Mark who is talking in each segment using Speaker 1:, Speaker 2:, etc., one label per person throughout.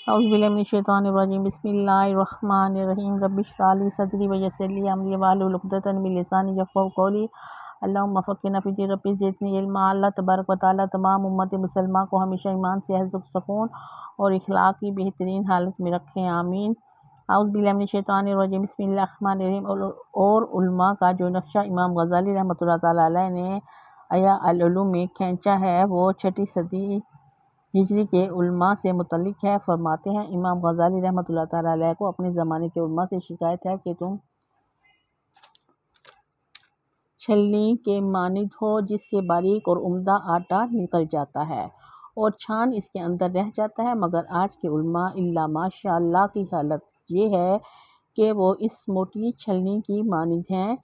Speaker 1: اعوذ باللہ من الشیطان الرجیم بسم اللہ الرحمن الرحیم رب اشرح لی صدری ویسر لی امری واحلل عقدۃ من لسانی یفقہوا قولی اللہم فقہنا فی الدین رب زدنی علما۔ اللہ تبارک و تعالیٰ تمام امت مسلمہ کو ہمیشہ ایمان صحت سکون اور اخلاق کی بہترین حالت میں رکھیں، آمین۔ اعوذ باللہ من الشیطان الرجیم بسم اللہ الرحمن الرحیم۔ اور علماء کا جو نقشہ امام غزالی رحمۃ اللہ تعالیٰ علیہ نے احیاء العلوم میں کھینچا ہے وہ 6 صدی ہجری کے علماء سے متعلق ہے۔ فرماتے ہیں امام غزالی رحمۃ اللہ تعالیٰ علیہ کو اپنے زمانے کے علماء سے شکایت ہے کہ تم چھلنی کے مانند ہو جس سے باریک اور عمدہ آٹا نکل جاتا ہے اور چھان اس کے اندر رہ جاتا ہے، مگر آج کے علماء الا ماشاء اللہ کی حالت یہ ہے کہ وہ اس موٹی چھلنی کی مانند ہیں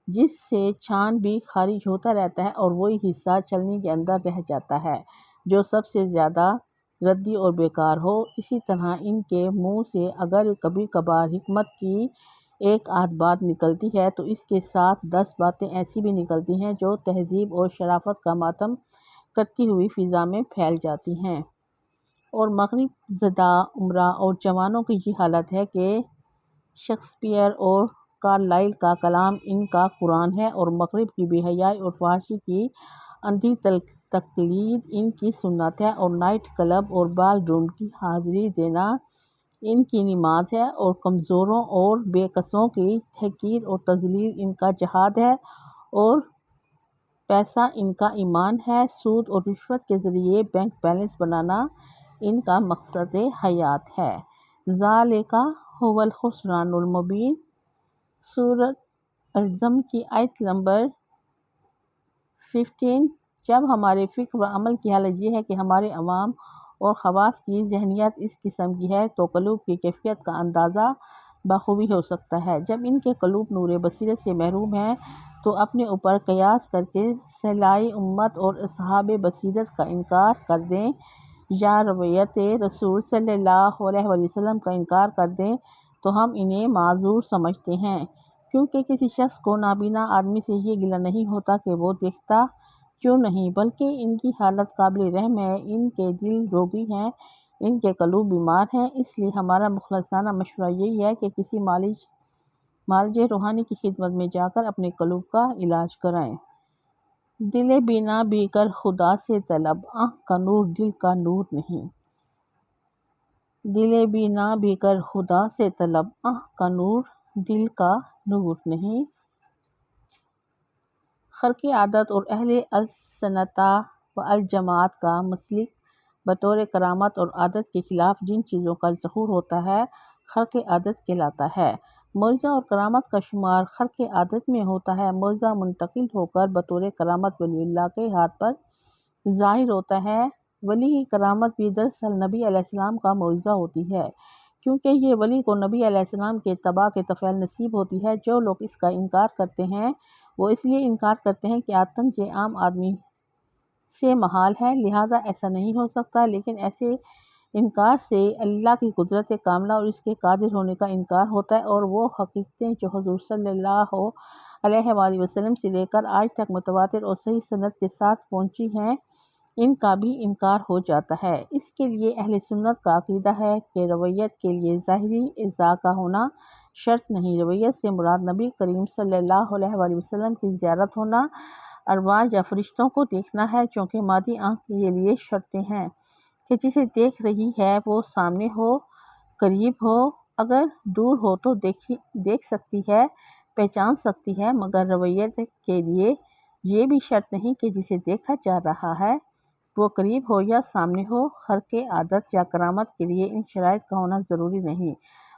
Speaker 1: جس سے چھان بھی خارج ہوتا رہتا ہے اور وہی حصہ چھلنی کے اندر رہ جاتا ہے جو سب سے زیادہ ردی اور بیکار ہو۔ اسی طرح ان کے منہ سے اگر کبھی کبھار حکمت کی ایک آدھ بات نکلتی ہے تو اس کے ساتھ 10 باتیں ایسی بھی نکلتی ہیں جو تہذیب اور شرافت کا ماتم کرتی ہوئی فضا میں پھیل جاتی ہیں۔ اور مغرب زدہ امراء اور جوانوں کی یہ حالت ہے کہ شیکسپیئر اور کارلائل کا کلام ان کا قرآن ہے اور مغرب کی بے حیائی اور فحاشی کی اندھی تقلید ان کی سنت ہے اور نائٹ کلب اور بال روم کی حاضری دینا ان کی نماز ہے اور کمزوروں اور بے کسوں کی تحقیر اور تذلیل ان کا جہاد ہے اور پیسہ ان کا ایمان ہے۔ سود اور رشوت کے ذریعے بینک بیلنس بنانا ان کا مقصد حیات ہے۔ ذالک ھو الخسران المبین۔ سورۃ الزمر کی آیت نمبر 15۔ جب ہمارے فکر و عمل کی حالت یہ ہے کہ ہمارے عوام اور خواص کی ذہنیت اس قسم کی ہے تو قلوب کی کیفیت کا اندازہ بخوبی ہو سکتا ہے۔ جب ان کے قلوب نور بصیرت سے محروم ہیں تو اپنے اوپر قیاس کر کے صالح امت اور اصحاب بصیرت کا انکار کر دیں یا رویت رسول صلی اللہ علیہ وسلم کا انکار کر دیں تو ہم انہیں معذور سمجھتے ہیں، کیونکہ کسی شخص کو نابینا آدمی سے یہ گلہ نہیں ہوتا کہ وہ دیکھتا کیوں نہیں، بلکہ ان کی حالت قابل رحم ہے۔ ان کے دل روگی ہیں، ان کے قلوب بیمار ہیں، اس لیے ہمارا مخلصانہ مشورہ یہی ہے کہ کسی معالج روحانی کی خدمت میں جا کر اپنے قلوب کا علاج کرائیں۔ دل بینا بھی کر خدا سے طلب، آنکھ کا نور دل کا نور نہیں۔ دل بینا بھی کر خدا سے طلب، آنکھ کا نور دل کا نور نہیں۔ خرق عادت اور اہل السنت والجماعت کا مسلک بطور کرامت اور عادت کے خلاف جن چیزوں کا ظہور ہوتا ہے خرق عادت کہلاتا ہے۔ معجزہ اور کرامت کا شمار خرق عادت میں ہوتا ہے۔ معجزہ منتقل ہو کر بطور کرامت ولی اللہ کے ہاتھ پر ظاہر ہوتا ہے۔ ولی کی کرامت بھی دراصل نبی علیہ السلام کا معجزہ ہوتی ہے، کیونکہ یہ ولی کو نبی علیہ السلام کے اتباع کے طفیل نصیب ہوتی ہے۔ جو لوگ اس کا انکار کرتے ہیں وہ اس لیے انکار کرتے ہیں کہ عادتاً یہ عام آدمی سے محال ہے، لہٰذا ایسا نہیں ہو سکتا، لیکن ایسے انکار سے اللہ کی قدرت کاملہ اور اس کے قادر ہونے کا انکار ہوتا ہے اور وہ حقیقتیں جو حضور صلی اللہ علیہ وآلہ وسلم سے لے کر آج تک متواتر اور صحیح سند کے ساتھ پہنچی ہیں ان کا بھی انکار ہو جاتا ہے۔ اس کے لیے اہل سنت کا عقیدہ ہے کہ رویت کے لیے ظاہری اعضاء کا ہونا شرط نہیں۔ رویت سے مراد نبی کریم صلی اللہ علیہ وآلہ وسلم کی زیارت ہونا، ارواح یا فرشتوں کو دیکھنا ہے، چونکہ مادی آنکھ کے لیے شرطیں ہیں کہ جسے دیکھ رہی ہے وہ سامنے ہو، قریب ہو، اگر دور ہو تو دیکھ سکتی ہے، پہچان سکتی ہے، مگر رویت کے لیے یہ بھی شرط نہیں کہ جسے دیکھا جا رہا ہے وہ قریب ہو یا سامنے ہو۔ خرق عادت یا کرامت کے لیے ان شرائط کا ہونا ضروری نہیں۔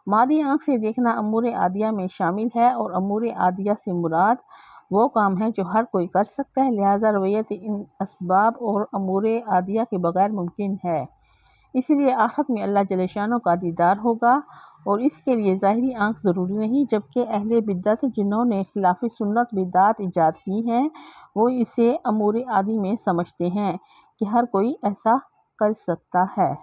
Speaker 1: مادی آنکھ سے دیکھنا امور عادیہ میں شامل ہے اور امور عادیہ سے مراد وہ کام ہے جو ہر کوئی کر سکتا ہے، لہٰذا رویت ان اسباب اور امور عادیہ کے بغیر ممکن ہے۔ اس لیے آخرت میں اللہ جل شانہ کا دیدار ہوگا اور اس کے لیے ظاہری آنکھ ضروری نہیں، جبکہ اہل بدعت جنہوں نے خلاف سنت بدعات ایجاد کی ہیں وہ اسے امور عادی میں سمجھتے ہیں کہ ہر کوئی ایسا کر سکتا ہے۔